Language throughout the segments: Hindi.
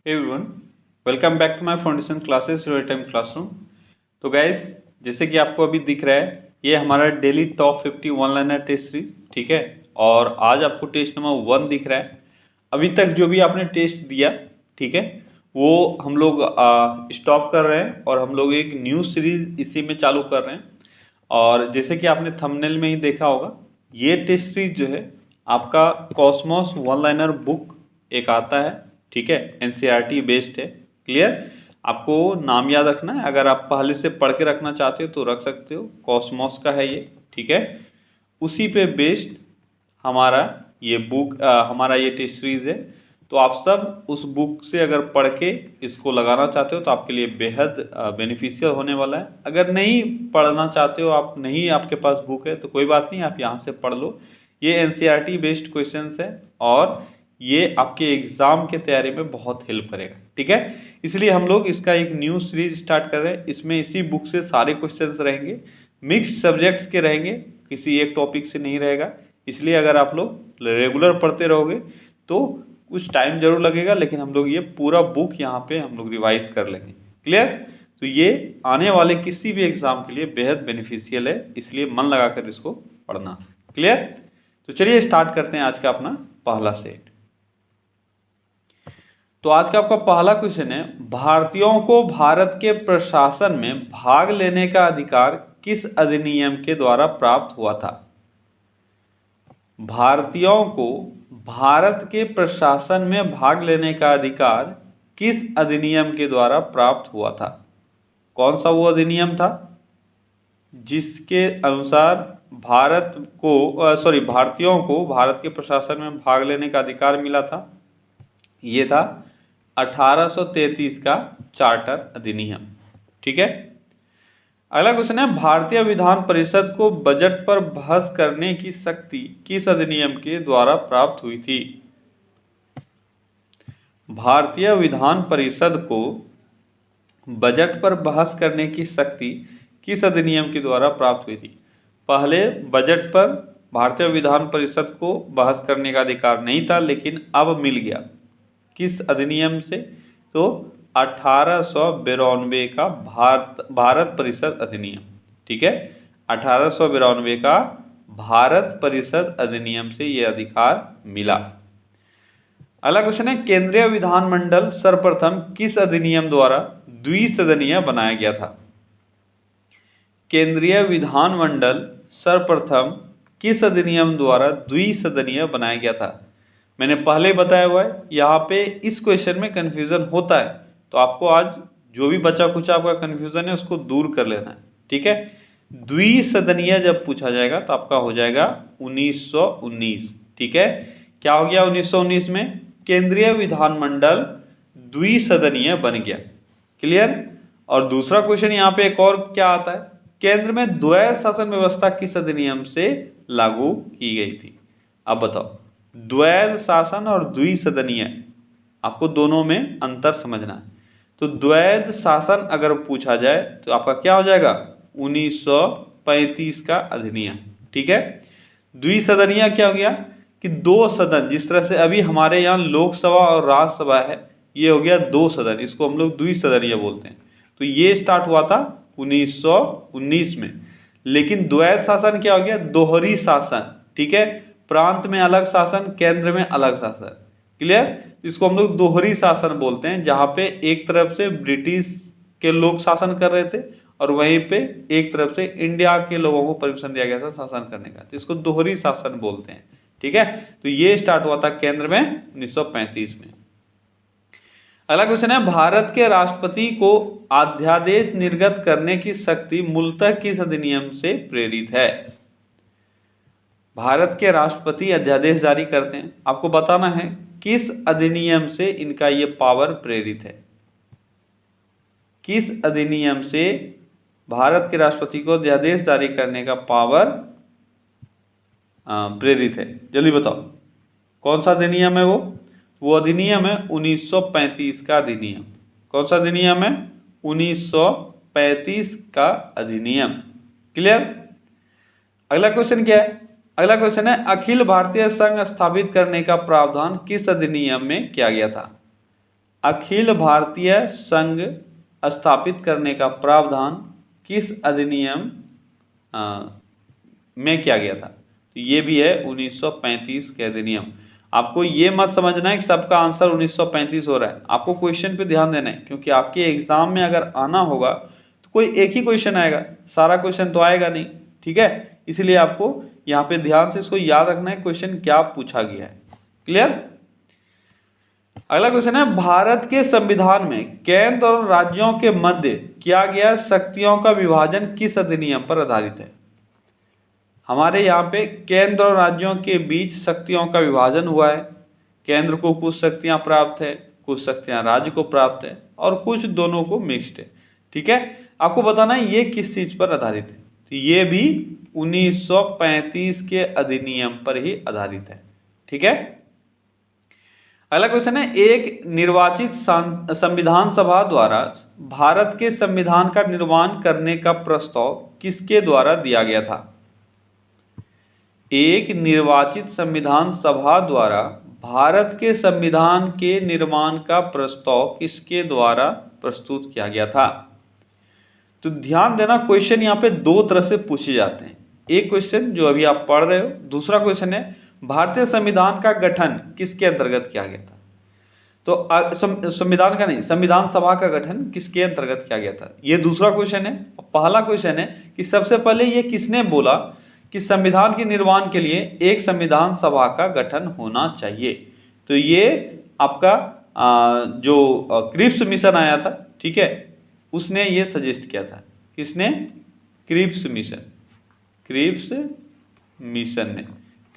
Hey everyone, welcome back to my foundation classes real time classroom। तो गाइस, जैसे कि आपको अभी दिख रहा है, ये हमारा daily top 50 one liner test series, ठीक है। और आज आपको टेस्ट नंबर 1 दिख रहा है। अभी तक जो भी आपने टेस्ट दिया, ठीक है, वो हम लोग स्टॉप कर रहे हैं और हम लोग एक न्यू सीरीज इसी में चालू कर रहे हैं। और जैसे कि आपने थंबनेल में ही देखा होगा, ये टेस्ट सीरीज जो है आपका कॉस्मोस वन लाइनर बुक एक आता है, ठीक है, एनसीईआरटी बेस्ड है। क्लियर? आपको नाम याद रखना है, अगर आप पहले से पढ़ के रखना चाहते हो तो रख सकते हो। कॉस्मोस का है ये, ठीक है। उसी पे बेस्ड हमारा ये बुक हमारा ये टेस्ट सीरीज है। तो आप सब उस बुक से अगर पढ़ के इसको लगाना चाहते हो तो आपके लिए बेहद बेनिफिशियल होने वाला है। अगर नहीं पढ़ना चाहते हो, आप नहीं, आपके पास बुक है तो कोई बात नहीं, आप यहाँ से पढ़ लो। ये एनसीईआरटी बेस्ड क्वेश्चंस है और ये आपके एग्जाम के तैयारी में बहुत हेल्प करेगा, ठीक है। इसलिए हम लोग इसका एक न्यू सीरीज स्टार्ट कर रहे हैं। इसमें इसी बुक से सारे क्वेश्चंस रहेंगे, मिक्स्ड सब्जेक्ट्स के रहेंगे, किसी एक टॉपिक से नहीं रहेगा। इसलिए अगर आप लोग रेगुलर पढ़ते रहोगे तो कुछ टाइम जरूर लगेगा, लेकिन हम लोग ये पूरा बुक यहाँ पे हम लोग रिवाइज कर लेंगे। क्लियर? तो ये आने वाले किसी भी एग्जाम के लिए बेहद बेनिफिशियल है, इसलिए मन लगाकर इसको पढ़ना। क्लियर? तो चलिए स्टार्ट करते हैं आज का अपना पहला सेट। तो आज का आपका पहला क्वेश्चन है, भारतीयों को भारत के प्रशासन में भाग लेने का अधिकार किस अधिनियम के द्वारा प्राप्त हुआ था? भारतीयों को भारत के प्रशासन में भाग लेने का अधिकार किस अधिनियम के द्वारा प्राप्त हुआ था? कौन सा वो अधिनियम था जिसके अनुसार भारतीयों को भारत के प्रशासन में भाग लेने का अधिकार मिला था? ये था 1833 का चार्टर अधिनियम, ठीक है। अगला क्वेश्चन है, भारतीय विधान परिषद को बजट पर बहस करने की शक्ति किस अधिनियम के द्वारा प्राप्त हुई थी? भारतीय विधान परिषद को बजट पर बहस करने की शक्ति किस अधिनियम के द्वारा प्राप्त हुई थी? पहले बजट पर भारतीय विधान परिषद को बहस करने का अधिकार नहीं था, लेकिन अब मिल गया। किस अधिनियम से? तो 1892 का भारत परिषद अधिनियम, ठीक है। 1892 का भारत परिषद अधिनियम से यह अधिकार मिला। अगला क्वेश्चन है, केंद्रीय विधानमंडल सर्वप्रथम किस अधिनियम द्वारा द्विसदनीय बनाया गया था? केंद्रीय विधानमंडल सर्वप्रथम किस अधिनियम द्वारा द्विसदनीय बनाया गया था? मैंने पहले बताया हुआ है, यहाँ पे इस क्वेश्चन में कंफ्यूजन होता है, तो आपको आज जो भी बचा कुछ आपका कंफ्यूजन है उसको दूर कर लेना है, ठीक है। द्विसदनीय जब पूछा जाएगा तो आपका हो जाएगा 1919, ठीक है। क्या हो गया 1919 में? केंद्रीय विधानमंडल द्विसदनीय बन गया। क्लियर? और दूसरा क्वेश्चन यहाँ पे एक और क्या आता है, केंद्र में द्वैध शासन व्यवस्था किस अधिनियम से लागू की गई थी? अब बताओ, द्वैध शासन और द्विसदनीय, आपको दोनों में अंतर समझना है। तो द्वैध शासन अगर पूछा जाए तो आपका क्या हो जाएगा? 1935 का अधिनियम, ठीक है। द्विसदनीय क्या हो गया कि दो सदन, जिस तरह से अभी हमारे यहाँ लोकसभा और राज्यसभा है, ये हो गया दो सदन, इसको हम लोग द्विसदनीय बोलते हैं। तो ये स्टार्ट हुआ था 1919 में। लेकिन द्वैध शासन क्या हो गया? दोहरी शासन, ठीक है। प्रांत में अलग शासन, केंद्र में अलग शासन। क्लियर? इसको हम लोग दोहरी शासन बोलते हैं, जहां पे एक तरफ से ब्रिटिश के लोग शासन कर रहे थे और वहीं पे एक तरफ से इंडिया के लोगों को परमिशन दिया गया था शासन करने का, तो इसको दोहरी शासन बोलते हैं, ठीक है। तो ये स्टार्ट हुआ था केंद्र में 1935 में। अगला क्वेश्चन है, भारत के राष्ट्रपति को अध्यादेश निर्गत करने की शक्ति मूलतः किस अधिनियम से प्रेरित है? भारत के राष्ट्रपति अध्यादेश जारी करते हैं, आपको बताना है किस अधिनियम से इनका ये पावर प्रेरित है। किस अधिनियम से भारत के राष्ट्रपति को अध्यादेश जारी करने का पावर प्रेरित है? जल्दी बताओ, कौन सा अधिनियम है वो अधिनियम है 1935 का अधिनियम। कौन सा अधिनियम है? 1935 का अधिनियम। क्लियर? अगला क्वेश्चन क्या है? अगला क्वेश्चन है, अखिल भारतीय संघ स्थापित करने का प्रावधान किस अधिनियम में किया गया था? अखिल भारतीय संघ स्थापित करने का प्रावधान किस अधिनियम में किया गया था? तो ये भी है 1935 के अधिनियम। आपको ये मत समझना है कि सबका आंसर 1935 हो रहा है, आपको क्वेश्चन पे ध्यान देना है, क्योंकि आपके एग्जाम में अगर आना होगा तो कोई एक ही क्वेश्चन आएगा, सारा क्वेश्चन तो आएगा नहीं, ठीक है। इसलिए आपको यहाँ पे ध्यान से इसको याद रखना है, क्वेश्चन क्या पूछा गया है। क्लियर? अगला क्वेश्चन है, भारत के संविधान में केंद्र और राज्यों के मध्य किया गया शक्तियों का विभाजन किस अधिनियम पर आधारित है? हमारे यहाँ पे केंद्र और राज्यों के बीच शक्तियों का विभाजन हुआ है। केंद्र को कुछ शक्तियां प्राप्त है, कुछ शक्तियां राज्य को प्राप्त है, और कुछ दोनों को मिक्स्ड है, ठीक है। आपको बताना है ये किस चीज पर आधारित है, तो ये भी 1935 के अधिनियम पर ही आधारित है, ठीक है। अगला क्वेश्चन है, एक निर्वाचित संविधान सभा द्वारा भारत के संविधान का निर्माण करने का प्रस्ताव किसके द्वारा दिया गया था? एक निर्वाचित संविधान सभा द्वारा भारत के संविधान के निर्माण का प्रस्ताव किसके द्वारा प्रस्तुत किया गया था? तो ध्यान देना, क्वेश्चन यहाँ पे दो तरह से पूछे जाते हैं। एक क्वेश्चन जो अभी आप पढ़ रहे हो, दूसरा क्वेश्चन है भारतीय संविधान का गठन किसके अंतर्गत किया गया था? तो संविधान का नहीं, संविधान सभा का गठन किसके अंतर्गत किया गया था, ये दूसरा क्वेश्चन है। पहला क्वेश्चन है कि सबसे पहले ये किसने बोला कि संविधान के निर्माण के लिए एक संविधान सभा का गठन होना चाहिए? तो ये आपका जो क्रिप्स मिशन आया था, ठीक है, उसने ये सजेस्ट किया था। किसने? Cripps mission. क्रिप्स मिशन ने,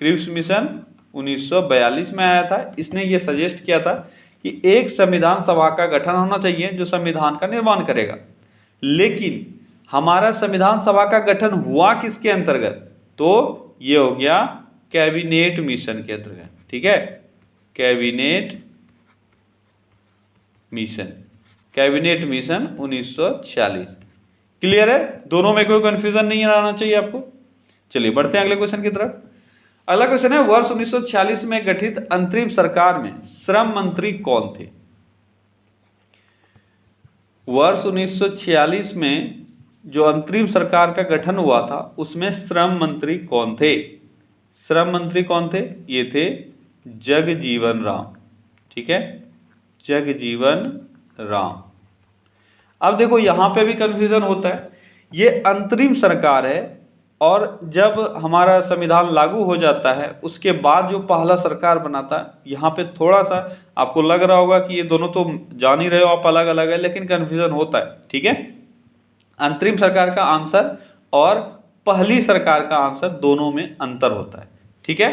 क्रिप्स मिशन 1942 में आया था। इसने ये सजेस्ट किया था कि एक संविधान सभा का गठन होना चाहिए जो संविधान का निर्माण करेगा। लेकिन हमारा संविधान सभा का गठन हुआ किसके अंतर्गत? तो ये हो गया कैबिनेट मिशन के अंतर्गत, ठीक है, cabinet mission, cabinet mission 1946। Clear है? दोनों में कोई कंफ्यूजन नहीं रहना चाहिए आपको। चलिए बढ़ते हैं अगले क्वेश्चन की तरफ। अगला क्वेश्चन है, वर्ष 1946 में गठित अंतरिम सरकार में श्रम मंत्री कौन थे? वर्ष 1946 में जो अंतरिम सरकार का गठन हुआ था उसमें श्रम मंत्री कौन थे? श्रम मंत्री कौन थे? ये थे जगजीवन राम, ठीक है, जगजीवन राम। अब देखो यहां पे भी कंफ्यूजन होता है, ये अंतरिम सरकार है और जब हमारा संविधान लागू हो जाता है उसके बाद जो पहला सरकार बनाता है, यहाँ पे थोड़ा सा आपको लग रहा होगा कि ये दोनों तो जान ही रहे हो आप अलग अलग है, लेकिन कंफ्यूजन होता है, ठीक है। अंतरिम सरकार का आंसर और पहली सरकार का आंसर दोनों में अंतर होता है, ठीक है।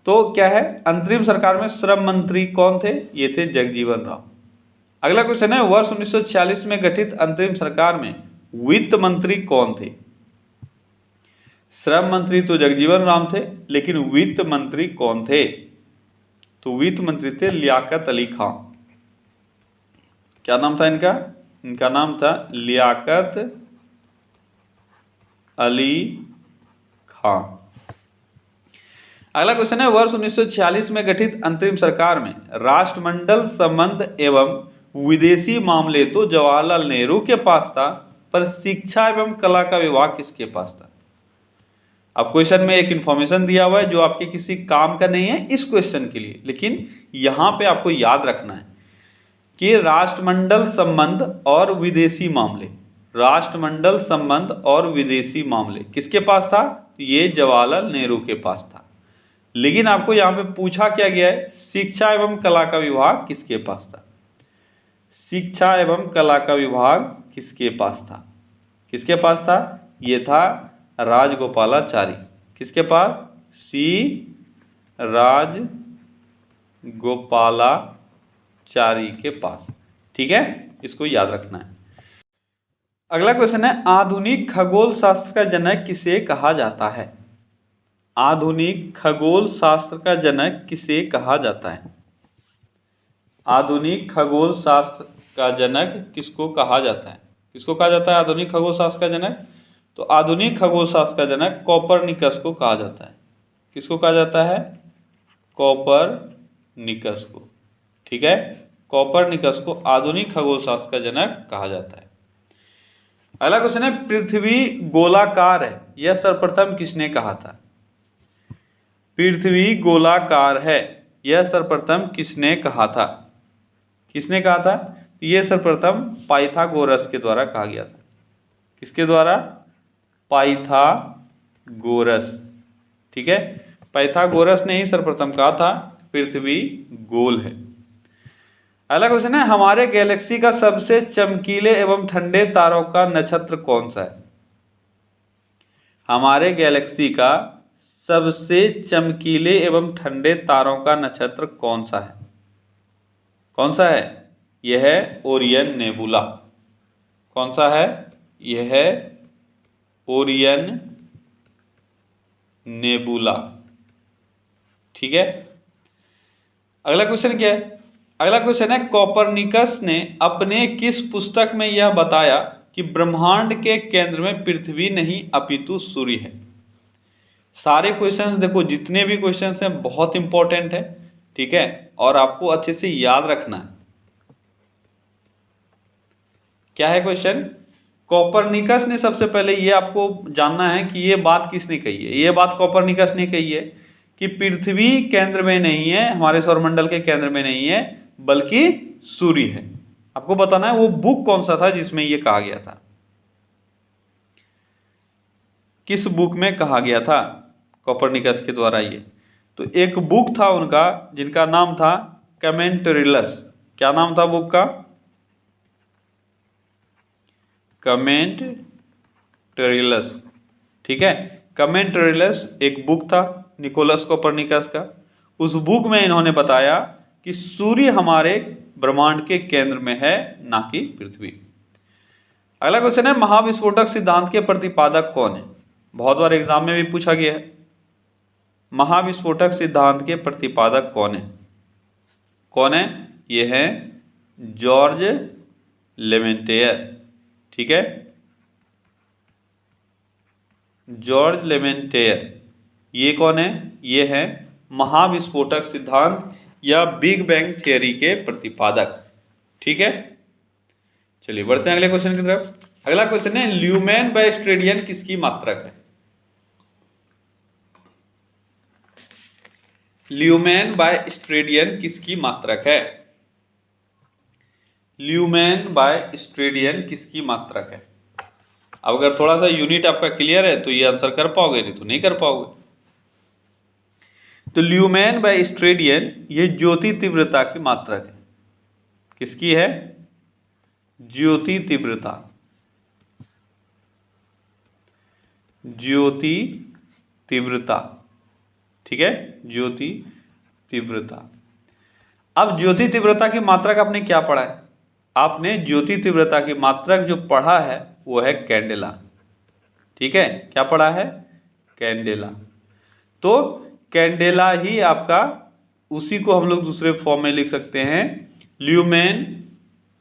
तो क्या है, अंतरिम सरकार में श्रम मंत्री कौन थे? ये थे जगजीवन राम। अगला क्वेश्चन है, वर्ष 1946 में गठित अंतरिम सरकार में वित्त मंत्री कौन थे? श्रम मंत्री तो जगजीवन राम थे, लेकिन वित्त मंत्री कौन थे? तो वित्त मंत्री थे लियाकत अली खान। क्या नाम था इनका? इनका नाम था लियाकत अली खान। अगला क्वेश्चन है, वर्ष 1946 में गठित अंतरिम सरकार में राष्ट्रमंडल संबंध एवं विदेशी मामले तो जवाहरलाल नेहरू के पास था, पर शिक्षा एवं कला का विभाग किसके पास था? अब क्वेश्चन में एक इंफॉर्मेशन दिया हुआ है जो आपके किसी काम का नहीं है इस क्वेश्चन के लिए, लेकिन यहां पे आपको याद रखना है कि राष्ट्रमंडल संबंध और विदेशी मामले, राष्ट्रमंडल संबंध और विदेशी मामले किसके पास था? ये जवाहरलाल नेहरू के पास था। लेकिन आपको यहाँ पे पूछा क्या गया है, शिक्षा एवं कला का विभाग किसके पास था? शिक्षा एवं कला का विभाग किसके पास था? किसके पास था? ये था राजगोपालाचारी। किसके पास? सी राजगोपालाचारी के पास, ठीक है, इसको याद रखना है। अगला क्वेश्चन है, आधुनिक खगोल शास्त्र का जनक किसे कहा जाता है? आधुनिक खगोल शास्त्र का जनक किसे कहा जाता है? आधुनिक खगोल शास्त्र का जनक किसको कहा जाता है? किसको कहा जाता है आधुनिक खगोल शास्त्र का जनक? तो आधुनिक खगोल शास्त्र का जनक कोपरनिकस को कहा जाता है। किसको कहा जाता है? कोपरनिकस को, ठीक है, कोपरनिकस को आधुनिक खगोलशास्त्र का जनक कहा जाता है। अगला क्वेश्चन है, पृथ्वी गोलाकार है, यह सर्वप्रथम किसने कहा था? पृथ्वी गोलाकार है, यह सर्वप्रथम किसने कहा था? किसने कहा था? यह सर्वप्रथम पाइथागोरस के द्वारा कहा गया था। किसके द्वारा? पाइथागोरस। ठीक है, पाइथागोरस ने ही सर्वप्रथम कहा था पृथ्वी गोल है। अगला क्वेश्चन है, हमारे गैलेक्सी का सबसे चमकीले एवं ठंडे तारों का नक्षत्र कौन सा है? हमारे गैलेक्सी का सबसे चमकीले एवं ठंडे तारों का नक्षत्र कौन सा है? कौन सा है? यह है ओरियन नेबुला। कौन सा है? यह है ओरियन नेबुला। ठीक है, अगला क्वेश्चन क्या है? अगला क्वेश्चन है, कोपरनिकस ने अपने किस पुस्तक में यह बताया कि ब्रह्मांड के केंद्र में पृथ्वी नहीं अपितु सूर्य है? सारे क्वेश्चंस देखो, जितने भी क्वेश्चंस हैं बहुत इंपॉर्टेंट है। ठीक है, और आपको अच्छे से याद रखना है। क्या है क्वेश्चन? कोपरनिकस ने सबसे पहले ये आपको जानना है कि ये बात किसने कही है। ये बात कोपरनिकस ने कही है कि पृथ्वी केंद्र में नहीं है, हमारे सौरमंडल के केंद्र में नहीं है, बल्कि सूर्य है। आपको बताना है वो बुक कौन सा था जिसमें ये कहा गया था। किस बुक में कहा गया था कोपरनिकस के द्वारा ये? तो एक बुक था उनका जिनका नाम था कमेंटरिलस। क्या नाम था बुक का? कमेंटरिलस। ठीक है, कमेंटरिलस एक बुक था निकोलस कोपरनिकस का। उस बुक में इन्होंने बताया कि सूर्य हमारे ब्रह्मांड के केंद्र में है, ना कि पृथ्वी। अगला क्वेश्चन है, महाविस्फोटक सिद्धांत के प्रतिपादक कौन है? बहुत बार एग्जाम में भी पूछा गया है। महाविस्फोटक सिद्धांत के प्रतिपादक कौन है? कौन है? ये है जॉर्ज लेमेंटेयर। ठीक है, जॉर्ज लेमेंटेयर। ये कौन है? ये है महाविस्फोटक सिद्धांत या बिग बैंग थियरी के प्रतिपादक। ठीक है, चलिए बढ़ते हैं अगले क्वेश्चन की तरफ। अगला क्वेश्चन है, ल्यूमेन बाय स्टेडियन किसकी मात्रक है? ल्यूमेन बाय स्टेडियन किसकी मात्रक है? ल्यूमेन बाय स्टेडियन किसकी मात्रक है? अब अगर थोड़ा सा यूनिट आपका क्लियर है तो ये आंसर कर पाओगे, नहीं तो नहीं कर पाओगे। तो ल्यूमेन बाय स्टेडियन ये ज्योति तीव्रता की मात्रक है। किसकी है? ज्योति तीव्रता। ज्योति तीव्रता। ठीक है, ज्योति तीव्रता। अब ज्योति तीव्रता की मात्रक आपने क्या पढ़ा है? आपने ज्योति तीव्रता की मात्रक जो पढ़ा है वो है कैंडेला। ठीक है, क्या पढ़ा है? कैंडेला। तो कैंडेला ही आपका, उसी को हम लोग दूसरे फॉर्म में लिख सकते हैं ल्यूमेन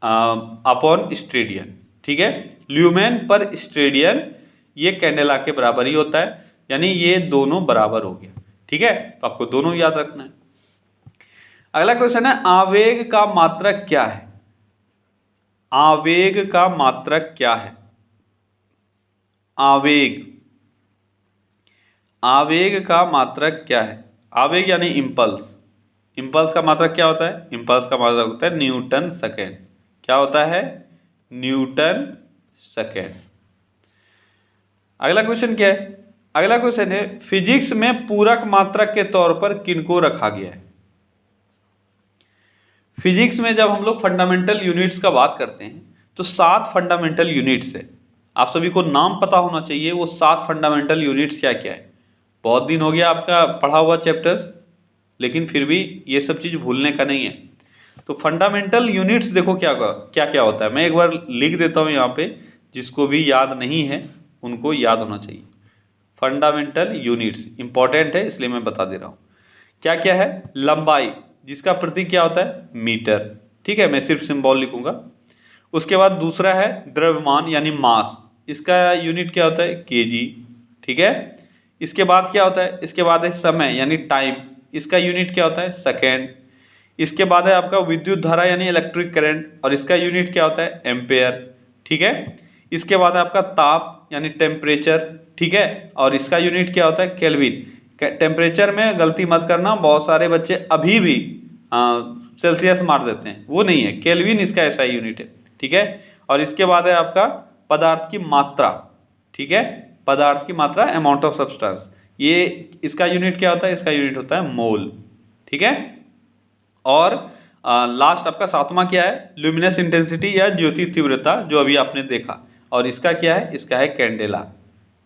अपॉन स्टेडियन। ठीक है, ल्यूमेन पर स्टेडियन ये कैंडेला के बराबर ही होता है, यानी ये दोनों बराबर हो गया। ठीक है, तो आपको दोनों याद रखना है। अगला क्वेश्चन है, आवेग का मात्रक क्या है? आवेग का मात्रक क्या है? आवेग। आवेग का मात्रक क्या है? आवेग यानी इंपल्स। इंपल्स का मात्रक क्या होता है? इंपल्स का मात्रक होता है न्यूटन सेकेंड। क्या होता है? Newton second. अगला क्वेश्चन क्या है? अगला क्वेश्चन है, फिजिक्स में पूरक मात्रक के तौर पर किनको रखा गया है? फिजिक्स में जब हम लोग फंडामेंटल यूनिट्स का बात करते हैं तो 7 फंडामेंटल यूनिट्स है। आप सभी को नाम पता होना चाहिए वो 7 फंडामेंटल यूनिट्स क्या क्या है। बहुत दिन हो गया आपका पढ़ा हुआ चैप्टर्स, लेकिन फिर भी ये सब चीज़ भूलने का नहीं है। तो फंडामेंटल यूनिट्स देखो क्या क्या क्या होता है। मैं एक बार लिख देता हूँ यहाँ पे, जिसको भी याद नहीं है उनको याद होना चाहिए। फंडामेंटल यूनिट्स इंपॉर्टेंट है इसलिए मैं बता दे रहा हूँ। क्या क्या है? लंबाई, जिसका प्रतीक क्या होता है? मीटर। ठीक है, मैं सिर्फ सिंबल लिखूंगा। उसके बाद दूसरा है द्रव्यमान यानी मास, इसका यूनिट क्या होता है? केजी। ठीक है, इसके बाद क्या होता है? इसके बाद है समय यानी टाइम, इसका यूनिट क्या होता है? सेकेंड। इसके बाद है आपका विद्युत धारा यानी इलेक्ट्रिक करंट, और इसका यूनिट क्या होता है? एम्पेयर। ठीक है, इसके बाद है आपका ताप यानी टेम्परेचर। ठीक है, और इसका यूनिट क्या होता है? केल्विन। टेम्परेचर में गलती मत करना, बहुत सारे बच्चे अभी भी सेल्सियस मार देते हैं, वो नहीं है, केल्विन इसका ऐसा यूनिट है। ठीक है, और इसके बाद है आपका पदार्थ की मात्रा। ठीक है, पदार्थ की मात्रा, अमाउंट ऑफ सब्सटेंस, ये इसका यूनिट क्या होता है? इसका यूनिट होता है मोल। ठीक है, और लास्ट आपका सातवां क्या है? ल्यूमिनस इंटेंसिटी या ज्योति तीव्रता, जो अभी आपने देखा, और इसका क्या है? इसका है कैंडेला।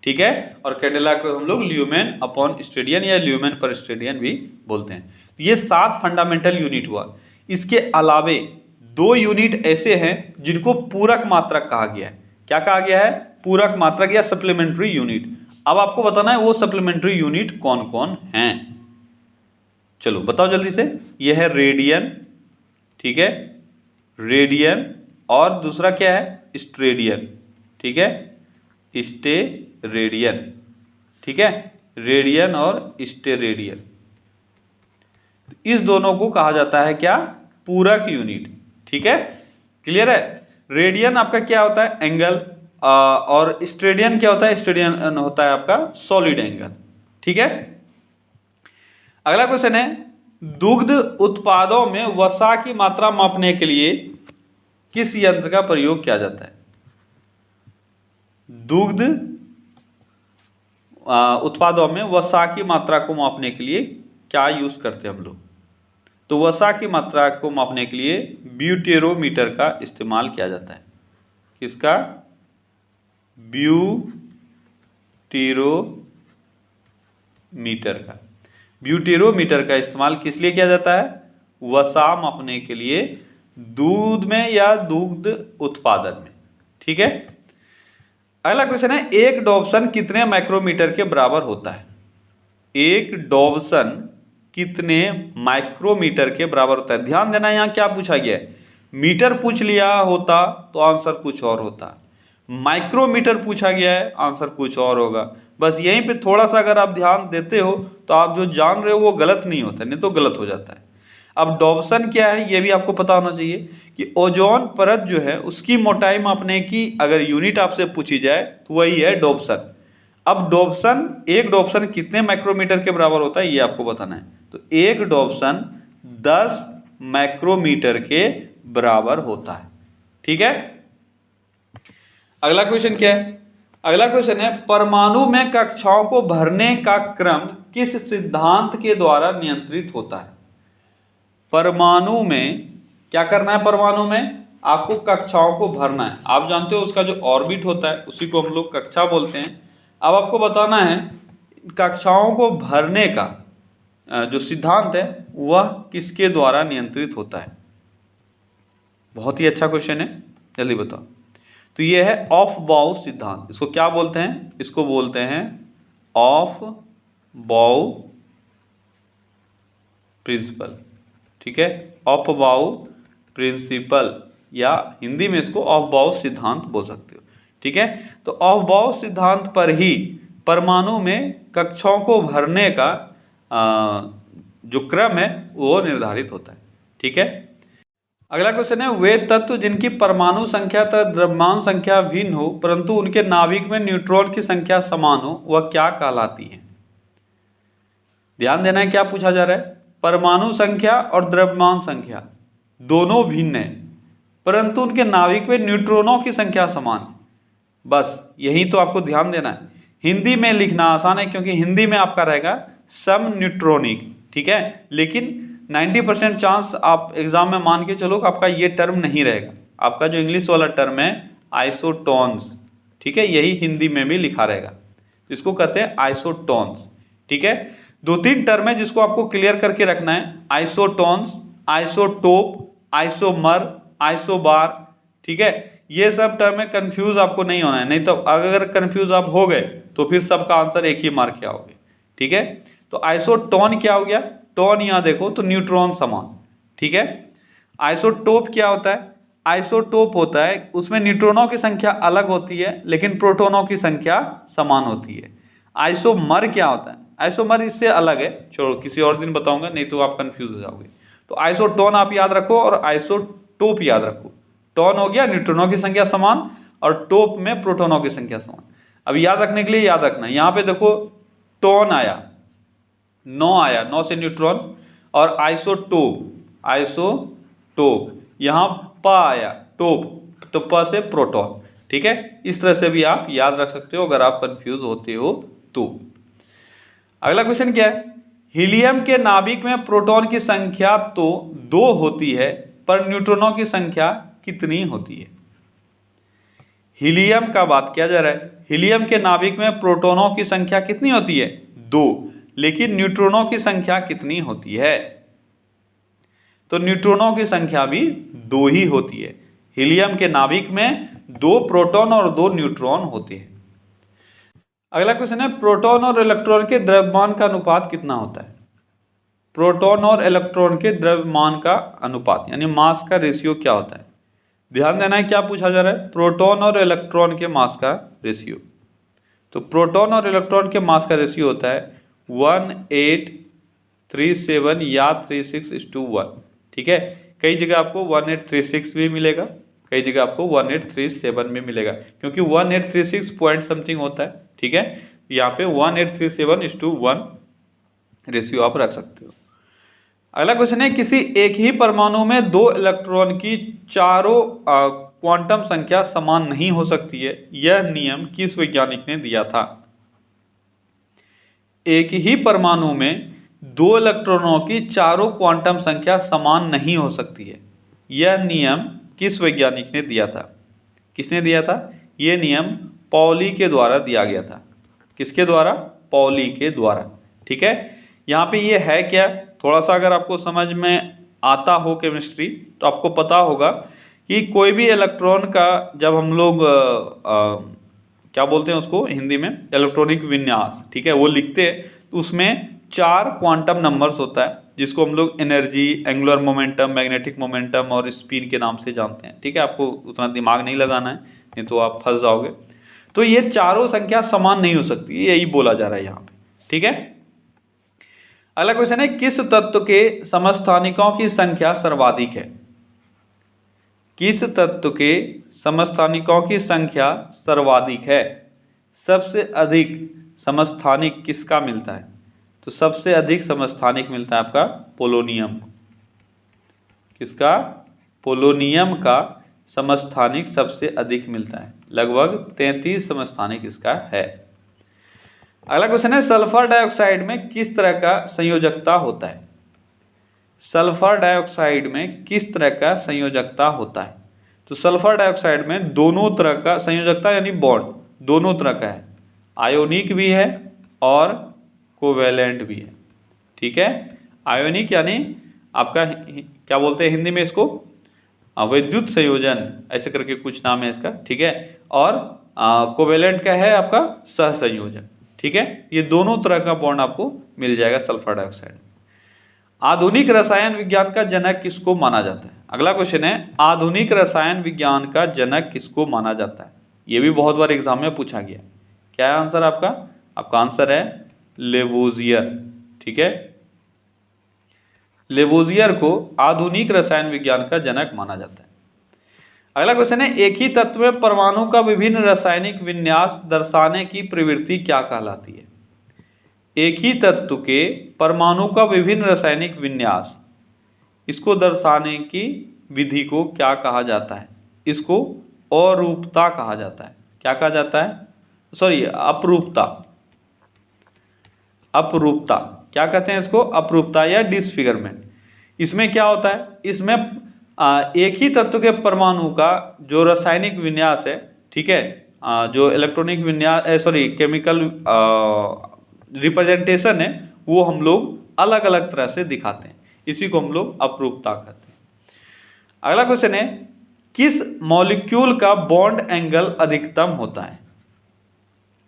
ठीक है, और कैंडेला को हम लोग ल्यूमेन अपॉन स्टेडियन या ल्यूमेन पर स्टेडियन भी बोलते हैं। तो ये 7 फंडामेंटल यूनिट हुआ। इसके अलावे 2 यूनिट ऐसे हैं जिनको पूरक मात्रक कहा गया है। क्या कहा गया है? पूरक मात्रक या सप्लीमेंट्री यूनिट। अब आपको बताना है वो सप्लीमेंट्री यूनिट कौन कौन हैं। चलो बताओ जल्दी से। यह है रेडियन। ठीक है, रेडियन, और दूसरा क्या है? स्टेरेडियन। ठीक है, स्टेरेडियन। ठीक है, रेडियन और स्टेरेडियन, इस दोनों को कहा जाता है क्या? पूरक यूनिट। ठीक है, क्लियर है? रेडियन आपका क्या होता है? एंगल, और स्टेरेडियन क्या होता है? स्टेरेडियन होता है आपका सॉलिड एंगल। ठीक है, अगला क्वेश्चन है, दुग्ध उत्पादों में वसा की मात्रा मापने के लिए किस यंत्र का प्रयोग किया जाता है? दुग्ध उत्पादों में वसा की मात्रा को मापने के लिए क्या यूज करते हैं हम लोग? तो वसा की मात्रा को मापने के लिए ब्यूटेरोमीटर का इस्तेमाल किया जाता है। किसका? ब्यूटेरोमीटर का। ब्यूटेरोमीटर का इस्तेमाल किस लिए किया जाता है? वसा मापने के लिए दूध में या दुग्ध उत्पादन में। ठीक है, अगला क्वेश्चन है, एक डॉप्सन कितने माइक्रोमीटर के बराबर होता है? एक डॉप्सन कितने माइक्रोमीटर के बराबर होता है? ध्यान देना, यहां क्या पूछा गया है? मीटर पूछ लिया होता तो आंसर कुछ और होता, माइक्रोमीटर पूछा गया है, आंसर कुछ और होगा। बस यहीं पे थोड़ा सा अगर आप ध्यान देते हो तो आप जो जान रहे हो वो गलत नहीं होता, नहीं तो गलत हो जाता है। अब डॉप्सन क्या है ये भी आपको पता होना चाहिए कि ओजोन परत जो है उसकी मोटाई मापने की अगर यूनिट आपसे पूछी जाए तो वही है डॉप्सन। अब डॉप्सन, एक डॉप्सन कितने माइक्रोमीटर के बराबर होता है ये आपको बताना है। तो एक डॉप्सन 10 माइक्रोमीटर के बराबर होता है। ठीक है, अगला क्वेश्चन क्या है? अगला क्वेश्चन है, परमाणु में कक्षाओं को भरने का क्रम किस सिद्धांत के द्वारा नियंत्रित होता है? परमाणु में क्या करना है? परमाणु में आपको कक्षाओं को भरना है। आप जानते हो उसका जो ऑर्बिट होता है उसी को हम लोग कक्षा बोलते हैं। अब आपको बताना है कक्षाओं को भरने का जो सिद्धांत है वह किसके द्वारा नियंत्रित होता है? बहुत ही अच्छा क्वेश्चन है, जल्दी बताओ। तो ये है ऑफ बाउ सिद्धांत। इसको क्या बोलते हैं? इसको बोलते हैं ऑफ बाउ प्रिंसिपल। ठीक है, ऑफ बाउ प्रिंसिपल, या हिंदी में इसको ऑफ बाउ सिद्धांत बोल सकते हो। ठीक है, तो ऑफ बाउ सिद्धांत पर ही परमाणु में कक्षाओं को भरने का जो क्रम है वो निर्धारित होता है। ठीक है, अगला क्वेश्चन है, वे तत्व जिनकी परमाणु संख्या तथा द्रव्यमान संख्या भिन्न हो परंतु उनके नाभिक में न्यूट्रॉन की संख्या समान हो वह क्या कहलाती है? ध्यान देना है क्या पूछा जा रहा है? परमाणु संख्या और द्रव्यमान संख्या दोनों भिन्न है परंतु उनके नाभिक में न्यूट्रॉनों की संख्या समान है। बस यही तो आपको ध्यान देना है। हिंदी में लिखना आसान है क्योंकि हिंदी में आपका रहेगा सम न्यूट्रॉनिक। ठीक है, लेकिन 90% चांस आप एग्जाम में मान के चलो कि आपका ये टर्म नहीं रहेगा। आपका जो इंग्लिश वाला टर्म है आइसोटोन्स, ठीक है, यही हिंदी में भी लिखा रहेगा। इसको कहते हैं आइसोटोन्स। ठीक है, 2-3 टर्म है जिसको आपको क्लियर करके रखना है, आइसोटोन्स, आइसोटोप, आइसोमर, आइसोबार। ठीक है, ये सब टर्म में कंफ्यूज आपको नहीं होना है, नहीं तो अगर कंफ्यूज आप हो गए तो फिर सबका आंसर एक ही मार्क के आओगे। ठीक है, तो आइसोटोन क्या हो गया? टोन यहां देखो तो न्यूट्रॉन समान। ठीक है, आइसोटोप क्या होता है? आइसोटोप होता है उसमें न्यूट्रॉनों की संख्या अलग होती है लेकिन प्रोटॉनों की संख्या समान होती है। आइसोमर क्या होता है? आइसोमर इससे अलग है, छोड़ो किसी और दिन बताऊंगा, नहीं तो आप कंफ्यूज हो जाओगे। तो आइसोटोन आप याद रखो और आइसोटोप याद रखो। टोन हो गया न्यूट्रॉनों की संख्या समान और टोप में प्रोटॉनों की संख्या समान। अब याद रखने के लिए याद रखना, यहां पे देखो टोन आया 9 आया, 9 से न्यूट्रॉन, और आइसोटोप यहां प आया टोप, तो प से प्रोटॉन। ठीक है, इस तरह से भी आप याद रख सकते हो अगर आप कंफ्यूज होते हो तो। अगला क्वेश्चन क्या है, हीलियम के नाभिक में प्रोटॉन की संख्या तो 2 होती है पर न्यूट्रॉनों की संख्या कितनी होती है। हीलियम का बात किया जा रहा है, हीलियम के नाभिक में प्रोटॉनों की संख्या कितनी होती है 2, लेकिन न्यूट्रॉनों की संख्या कितनी होती है। तो न्यूट्रॉनों की संख्या भी 2 ही होती है। हीलियम के नाभिक में 2 प्रोटॉन और 2 न्यूट्रॉन होते हैं। अगला क्वेश्चन है, प्रोटॉन और इलेक्ट्रॉन के द्रव्यमान का अनुपात कितना होता है। प्रोटॉन और इलेक्ट्रॉन के द्रव्यमान का अनुपात यानी मास का रेशियो क्या होता है। ध्यान देना है क्या पूछा जा रहा है, प्रोटॉन और इलेक्ट्रॉन के मास का रेशियो। तो प्रोटॉन और इलेक्ट्रॉन के मास का रेशियो होता है 1837 या 36:1। ठीक है, कई जगह आपको 1836 भी मिलेगा, कई जगह आपको 1837 में मिलेगा, क्योंकि 1836 पॉइंट समथिंग होता है। ठीक है, यहाँ पे 1837:1 रेशियो आप रख सकते हो। अगला क्वेश्चन है, किसी एक ही परमाणु में 2 इलेक्ट्रॉन की चारों क्वांटम संख्या समान नहीं हो सकती है, यह नियम किस वैज्ञानिक ने दिया था। एक ही परमाणु में 2 इलेक्ट्रॉनों की चारों क्वांटम संख्या समान नहीं हो सकती है, यह नियम किस वैज्ञानिक ने दिया था। किसने दिया था, यह नियम पॉली के द्वारा दिया गया था। किसके द्वारा, पॉली के द्वारा। ठीक है, यहाँ पे ये है क्या, थोड़ा सा अगर आपको समझ में आता हो केमिस्ट्री तो आपको पता होगा कि कोई भी इलेक्ट्रॉन का जब हम लोग क्या बोलते हैं उसको हिंदी में, इलेक्ट्रॉनिक विन्यास, ठीक है, वो लिखते हैं तो उसमें 4 क्वांटम नंबर्स होता है, जिसको हम लोग energy, angular momentum, magnetic momentum और स्पिन के नाम से जानते हैं। ठीक है, आपको उतना दिमाग नहीं लगाना है, नहीं तो आप फंस जाओगे। तो ये चारों संख्या समान नहीं हो सकती, यही बोला जा रहा है यहाँ पे। ठीक है, अगला क्वेश्चन है, किस तत्व के समस्थानिकों की संख्या सर्वाधिक है। किस तत्व के समस्थानिकों की संख्या सर्वाधिक है। सबसे अधिक समस्थानिक किसका मिलता है, तो सबसे अधिक समस्थानिक मिलता है आपका पोलोनियम। किसका, पोलोनियम का समस्थानिक सबसे अधिक मिलता है, लगभग 33 समस्थानिक इसका है। अगला क्वेश्चन है, सल्फर डाइऑक्साइड में किस तरह का संयोजकता होता है। सल्फर डाइऑक्साइड में किस तरह का संयोजकता होता है। तो सल्फर डाइऑक्साइड में दोनों तरह का संयोजकता यानी बॉन्ड दोनों तरह का है, आयोनिक भी है और कोवेलेंट भी है। ठीक है, आयोनिक यानी आपका क्या बोलते हैं हिंदी में इसको, विद्युत संयोजन ऐसे करके कुछ नाम है इसका। ठीक है, और कोवेलेंट का है आपका सहसंयोजन। ठीक है, ये दोनों तरह का बॉन्ड आपको मिल जाएगा सल्फर डाइऑक्साइड। आधुनिक रसायन विज्ञान का जनक किसको माना जाता है। अगला क्वेश्चन है, आधुनिक रसायन विज्ञान का जनक किसको माना जाता है। ये भी बहुत बार एग्जाम में पूछा गया। क्या है आंसर आपका, आपका आंसर है लेवोजियर। ठीक है, लेवोजियर को आधुनिक रसायन विज्ञान का जनक माना जाता है। अगला क्वेश्चन है, एक ही तत्व में परमाणु का विभिन्न रासायनिक विन्यास दर्शाने की प्रवृत्ति क्या कहलाती है। एक ही तत्व के परमाणु का विभिन्न रासायनिक विन्यास, इसको दर्शाने की विधि को क्या कहा जाता है। इसको अरूपता कहा जाता है। क्या कहा जाता है, सॉरी अपरूपता। अपरूपता क्या कहते हैं इसको, अपरूपता या डिसफिगरमेंट। इसमें क्या होता है, इसमें एक ही तत्व के परमाणु का जो रासायनिक विन्यास है, ठीक है, जो इलेक्ट्रॉनिक विन्यास सॉरी केमिकल रिप्रेजेंटेशन है, वो हम लोग अलग अलग तरह से दिखाते हैं, इसी को हम लोग अपरूपता कहते हैं। अगला क्वेश्चन है, किस मॉलिक्यूल का बॉन्ड एंगल अधिकतम होता है।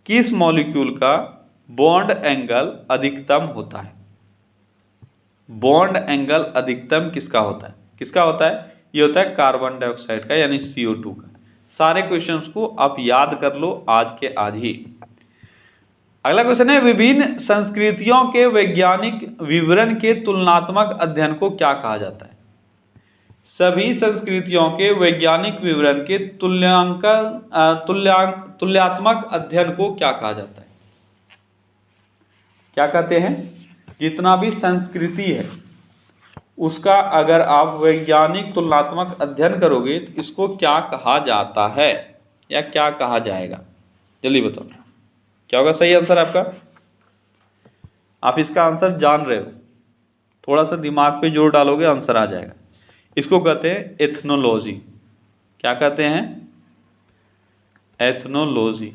किस मॉलिक्यूल का बॉन्ड एंगल अधिकतम होता है। बॉन्ड एंगल अधिकतम किसका होता है, किसका होता है, ये होता है कार्बन डाइऑक्साइड का यानी CO2 का। सारे क्वेश्चंस को आप याद कर लो आज के आज ही। अगला क्वेश्चन है, विभिन्न संस्कृतियों के वैज्ञानिक विवरण के तुलनात्मक अध्ययन को क्या कहा जाता है? सभी संस्कृतियों के वैज्ञानिक विवरण के तुलनात्मक अध्ययन को क्या कहा जाता है? क्या कहते हैं? जितना भी संस्कृति है उसका अगर आप वैज्ञानिक तुलनात्मक अध्ययन करोगे तो इसको क्या कहा जाता है या क्या कहा जाएगा? जल्दी बताओ क्या होगा सही आंसर आपका? आप इसका आंसर जान रहे हो, थोड़ा सा दिमाग पे जोर डालोगे आंसर आ जाएगा। इसको कहते हैं एथनोलॉजी। क्या कहते हैं? एथनोलॉजी।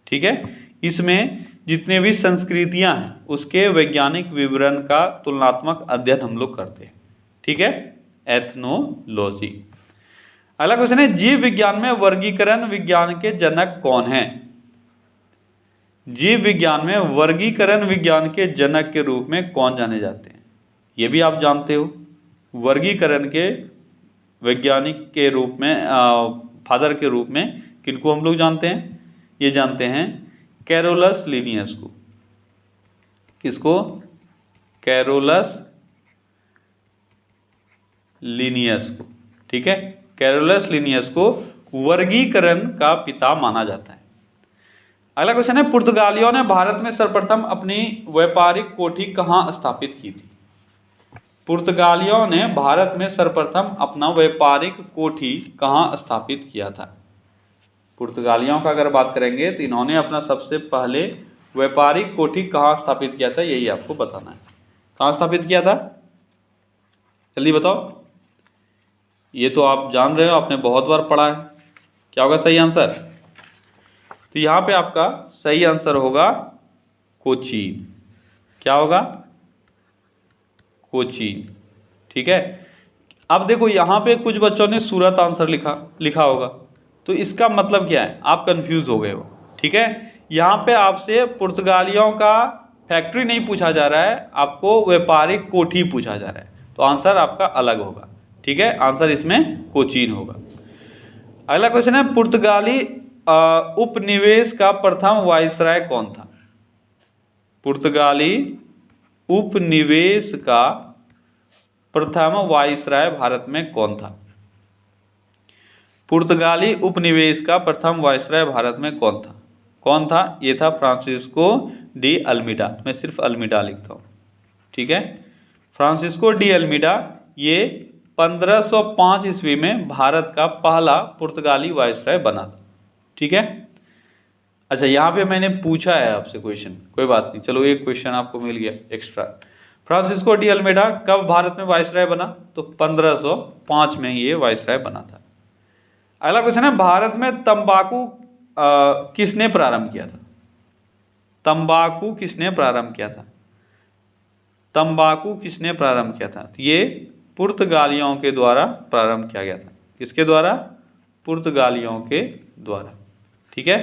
ठीक है, इसमें जितने भी संस्कृतियां हैं उसके वैज्ञानिक विवरण का तुलनात्मक अध्ययन हम लोग करते हैं। ठीक है, एथनोलॉजी। अगला क्वेश्चन है, जीव विज्ञान में वर्गीकरण विज्ञान के जनक कौन हैं? जीव विज्ञान में वर्गीकरण विज्ञान के जनक के रूप में कौन जाने जाते हैं? ये भी आप जानते हो, वर्गीकरण के वैज्ञानिक के रूप में फादर के रूप में किनको हम लोग जानते हैं? ये जानते हैं कैरोलस लिनियस को। किसको? कैरोलस लिनियस को। ठीक है, कैरोलस लिनियस को वर्गीकरण का पिता माना जाता है। अगला क्वेश्चन है, पुर्तगालियों ने भारत में सर्वप्रथम अपनी व्यापारिक कोठी कहाँ स्थापित की थी? पुर्तगालियों ने भारत में सर्वप्रथम अपना व्यापारिक कोठी कहाँ स्थापित किया था? पुर्तगालियों का अगर बात करेंगे तो इन्होंने अपना सबसे पहले व्यापारिक कोठी कहाँ स्थापित किया था, यही आपको बताना है। कहाँ स्थापित किया था? जल्दी बताओ। ये तो आप जान रहे हो, आपने बहुत बार पढ़ा है। क्या होगा सही आंसर? तो यहाँ पे आपका सही आंसर होगा कोचीन। क्या होगा? कोचीन। ठीक है, अब देखो यहाँ पे कुछ बच्चों ने सूरत आंसर लिखा होगा, तो इसका मतलब क्या है? आप कंफ्यूज हो गए हो। ठीक है, यहाँ पे आपसे पुर्तगालियों का फैक्ट्री नहीं पूछा जा रहा है, आपको व्यापारिक कोठी पूछा जा रहा है, तो आंसर आपका अलग होगा। ठीक है, आंसर इसमें कोचीन होगा। अगला क्वेश्चन है, पुर्तगाली उपनिवेश का प्रथम वायसराय कौन था? पुर्तगाली उपनिवेश का प्रथम वायसराय भारत में कौन था? पुर्तगाली उपनिवेश का प्रथम वायसराय भारत में कौन था? कौन था? ये था फ्रांसिस्को डी अल्मीडा। मैं सिर्फ अल्मीडा लिखता हूँ। ठीक है, फ्रांसिस्को डी अल्मीडा ये 1505 ईस्वी में भारत का पहला पुर्तगाली वायसराय बना था। ठीक है, अच्छा यहाँ पे मैंने पूछा है आपसे क्वेश्चन, कोई बात नहीं, चलो एक क्वेश्चन आपको मिल गया एक्स्ट्रा। फ्रांसिस्को डी अल्मीडा कब भारत में वायसराय बना? तो 1505 में ये वायसराय बना था। अगला क्वेश्चन है, भारत में तंबाकू किसने प्रारंभ किया था? तंबाकू किसने प्रारंभ किया था? तंबाकू किसने प्रारंभ किया था? तो ये पुर्तगालियों के द्वारा प्रारंभ किया गया था। किसके द्वारा? पुर्तगालियों के द्वारा। ठीक है,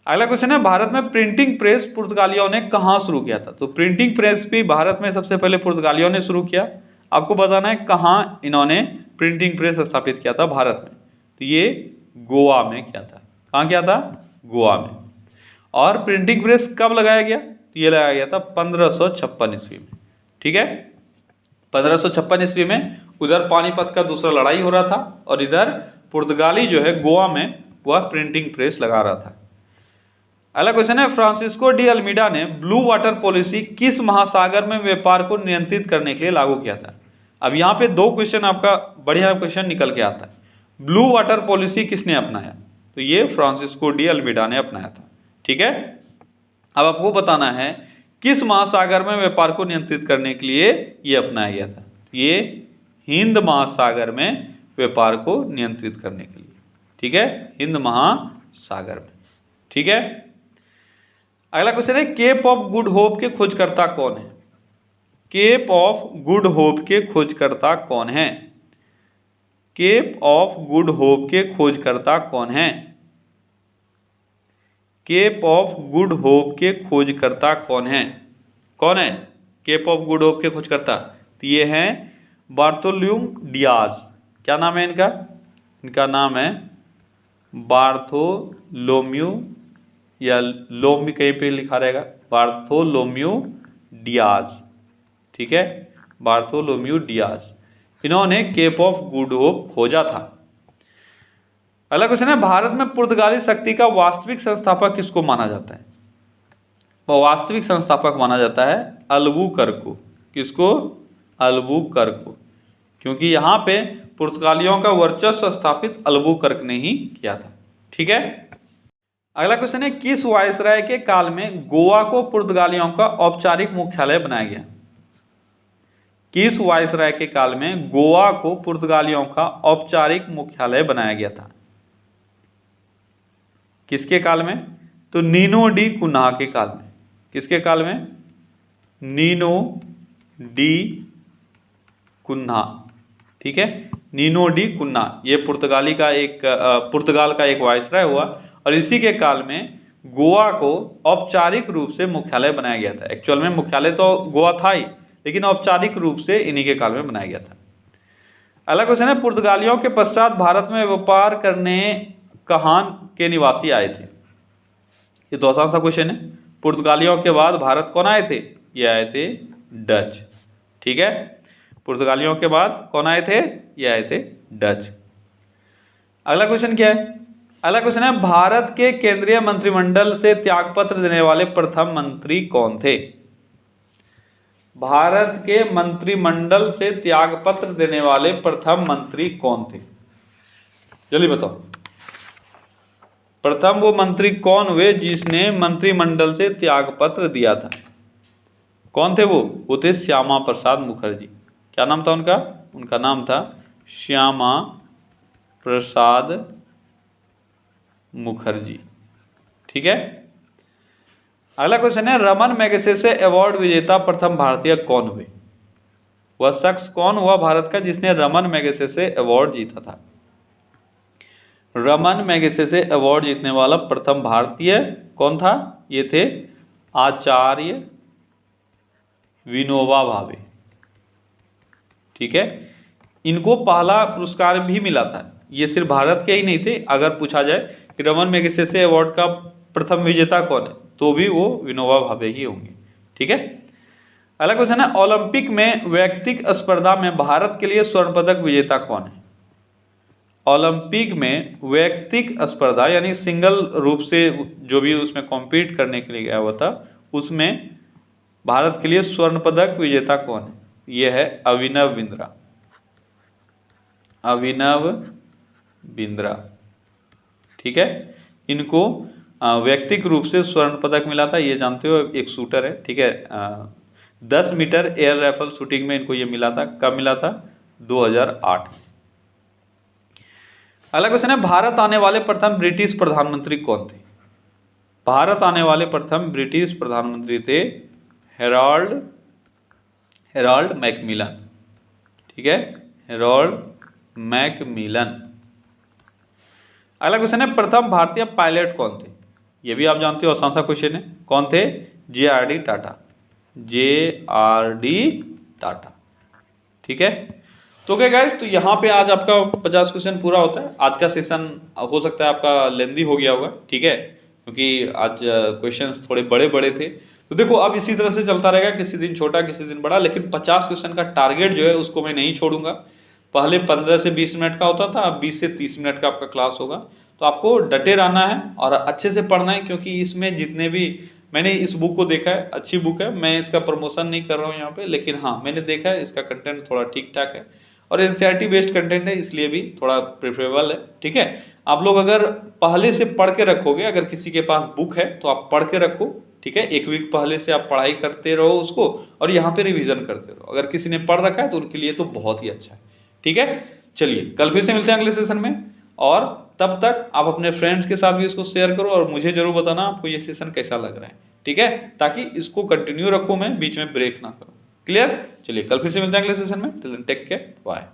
अगला क्वेश्चन है, भारत में प्रिंटिंग प्रेस पुर्तगालियों ने कहाँ शुरू किया था? तो प्रिंटिंग प्रेस भी भारत में सबसे पहले पुर्तगालियों ने शुरू किया। आपको बताना है कहाँ इन्होंने प्रिंटिंग प्रेस स्थापित किया था भारत में। तो ये गोवा में किया था। कहाँ किया था? गोवा में। और प्रिंटिंग प्रेस कब लगाया गया? तो ये लगाया गया था 1556 ईस्वी में। ठीक है, 1556 ईस्वी में उधर पानीपत का दूसरा लड़ाई हो रहा था और इधर पुर्तगाली जो है गोवा में वह प्रिंटिंग प्रेस लगा रहा था। अगला क्वेश्चन है, फ्रांसिस्को डी अल्मीडा ने ब्लू वाटर पॉलिसी किस महासागर में व्यापार को नियंत्रित करने के लिए लागू किया था? अब यहाँ पे दो क्वेश्चन आपका बढ़िया क्वेश्चन निकल के आता है। ब्लू वाटर पॉलिसी किसने अपनाया? तो ये फ्रांसिस्को डी अल्मीडा ने अपनाया था। ठीक है, अब आपको बताना है किस महासागर में व्यापार को नियंत्रित करने के लिए ये अपनाया गया था? ये हिंद महासागर में व्यापार को नियंत्रित करने के लिए। ठीक है, हिंद महासागर में। ठीक है, अगला क्वेश्चन है, केप ऑफ गुड होप के खोजकर्ता कौन है? केप ऑफ गुड होप के खोजकर्ता कौन है? केप ऑफ गुड होप के खोजकर्ता कौन है? केप ऑफ गुड होप के खोजकर्ता कौन है? कौन है केप ऑफ गुड होप के खोजकर्ता? तो ये हैं बार्थोलोम्यू डियाज। क्या नाम है इनका? इनका नाम है बार्थोलोम्यू, या लोम भी कहीं पे लिखा रहेगा, बार्थोलोम्यू डियाज, ठीक है, बार्थोलोम्यू डियाज। इन्होंने केप ऑफ गुड होप खोजा था। अगला क्वेश्चन है, भारत में पुर्तगाली शक्ति का वास्तविक संस्थापक किसको माना जाता है? वो वास्तविक संस्थापक माना जाता है अल्बुकर्क को। किसको? अल्बुकर्क को, क्योंकि यहाँ पे पुर्तगालियों का वर्चस्व स्थापित अल्बुकर्क ने ही किया था। ठीक है। अगला क्वेश्चन है, किस वायसराय के काल में गोवा को पुर्तगालियों का औपचारिक मुख्यालय बनाया गया? किस वायसराय के काल में गोवा को पुर्तगालियों का औपचारिक मुख्यालय बनाया गया था? किसके काल में? तो नीनो डी कुन्हा के काल में। किसके काल में? Nino da Cunha. ठीक है, नीनो डी कुन्हा, ये पुर्तगाल का एक वायसराय हुआ और इसी के काल में गोवा को औपचारिक रूप से मुख्यालय बनाया गया था। एक्चुअल में मुख्यालय तो गोवा था ही, लेकिन औपचारिक रूप से इन्हीं के काल में बनाया गया था। अगला क्वेश्चन है, पुर्तगालियों के पश्चात भारत में व्यापार करने कहाँ के निवासी आए थे? ये तो आसान सा क्वेश्चन है। पुर्तगालियों के बाद भारत कौन आए थे? ये आए थे डच। ठीक है, पुर्तगालियों के बाद कौन आए थे? ये आए थे डच। अगला क्वेश्चन क्या है? अगला क्वेश्चन है, भारत के केंद्रीय मंत्रिमंडल से त्यागपत्र देने वाले प्रथम मंत्री कौन थे? भारत के मंत्रिमंडल से त्यागपत्र देने वाले प्रथम मंत्री कौन थे? जल्दी बताओ। प्रथम वो मंत्री कौन हुए जिसने मंत्रिमंडल से त्यागपत्र दिया था? कौन थे वो? वो थे श्यामा प्रसाद मुखर्जी। क्या नाम था उनका? उनका नाम था श्यामा प्रसाद मुखर्जी। ठीक है। अगला क्वेश्चन है, रमन मैगसेसे अवार्ड विजेता प्रथम भारतीय कौन हुए? वह शख्स कौन हुआ भारत का जिसने रमन मैगसेसे अवार्ड जीता था? रमन मैगसेसे अवार्ड जीतने वाला प्रथम भारतीय कौन था? ये थे आचार्य विनोबा भावे। ठीक है, इनको पहला पुरस्कार भी मिला था। ये सिर्फ भारत के ही नहीं थे। अगर पूछा जाए कि रमन मैगसेसे अवार्ड का प्रथम विजेता कौन है, तो भी वो विनोबा भावे ही होंगे। ठीक है। अगला क्वेश्चन है, ओलंपिक में वैयक्तिक स्पर्धा में भारत के लिए स्वर्ण पदक विजेता कौन है? ओलंपिक में वैयक्तिक स्पर्धा यानी सिंगल रूप से जो भी उसमें कॉम्पीट करने के लिए गया हुआ था, उसमें भारत के लिए स्वर्ण पदक विजेता कौन है? यह है अभिनव बिंद्रा। अभिनव बिंद्रा। ठीक है, इनको वैयक्तिक रूप से स्वर्ण पदक मिला था। ये जानते हो, एक शूटर है। ठीक है, 10 मीटर एयर राइफल शूटिंग में इनको ये मिला था। कब मिला था? 2008। अगला क्वेश्चन है, भारत आने वाले प्रथम ब्रिटिश प्रधानमंत्री कौन थे? भारत आने वाले प्रथम ब्रिटिश प्रधानमंत्री थे हेराल्ड मैकमिलन। ठीक है, हेराल्ड मैकमिलन। अगला क्वेश्चन है, प्रथम भारतीय पायलट कौन थे? ये भी आप जानते हो, आसान सा क्वेश्चन है। कौन थे? JRD टाटा। JRD टाटा। ठीक है, तो क्या गाइस, तो यहाँ पे आज आपका 50 क्वेश्चन पूरा होता है। आज का सेशन हो सकता है आपका लेंदी हो गया होगा। ठीक है, क्योंकि आज क्वेश्चंस थोड़े बड़े बड़े थे। तो देखो, अब इसी तरह से चलता रहेगा, किसी दिन छोटा किसी दिन बड़ा, लेकिन 50 क्वेश्चन का टारगेट जो है उसको मैं नहीं छोड़ूंगा। पहले 15 से 20 मिनट का होता था, अब 20 से 30 मिनट का आपका क्लास होगा। तो आपको डटे रहना है और अच्छे से पढ़ना है, क्योंकि इसमें जितने भी मैंने इस बुक को देखा है, अच्छी बुक है। मैं इसका प्रमोशन नहीं कर रहा हूँ यहाँ पे, लेकिन हाँ, मैंने देखा है इसका कंटेंट थोड़ा ठीक ठाक है और NCERT बेस्ड कंटेंट है, इसलिए भी थोड़ा प्रेफरेबल है। ठीक है, आप लोग अगर पहले से पढ़ के रखोगे, अगर किसी के पास बुक है तो आप पढ़ के रखो। ठीक है, 1 वीक पहले से आप पढ़ाई करते रहो उसको और यहाँ पे रिवीजन करते रहो। अगर किसी ने पढ़ रखा है तो उनके लिए तो बहुत ही अच्छा है। ठीक है, चलिए कल फिर से मिलते हैं अगले सेशन में, और तब तक आप अपने फ्रेंड्स के साथ भी इसको शेयर करो और मुझे जरूर बताना आपको ये सेशन कैसा लग रहा है। ठीक है, ताकि इसको कंटिन्यू रखूँ, मैं बीच में ब्रेक ना करूँ। क्लियर? चलिए कल फिर से मिलते हैं अगले सेशन में। Take care, bye.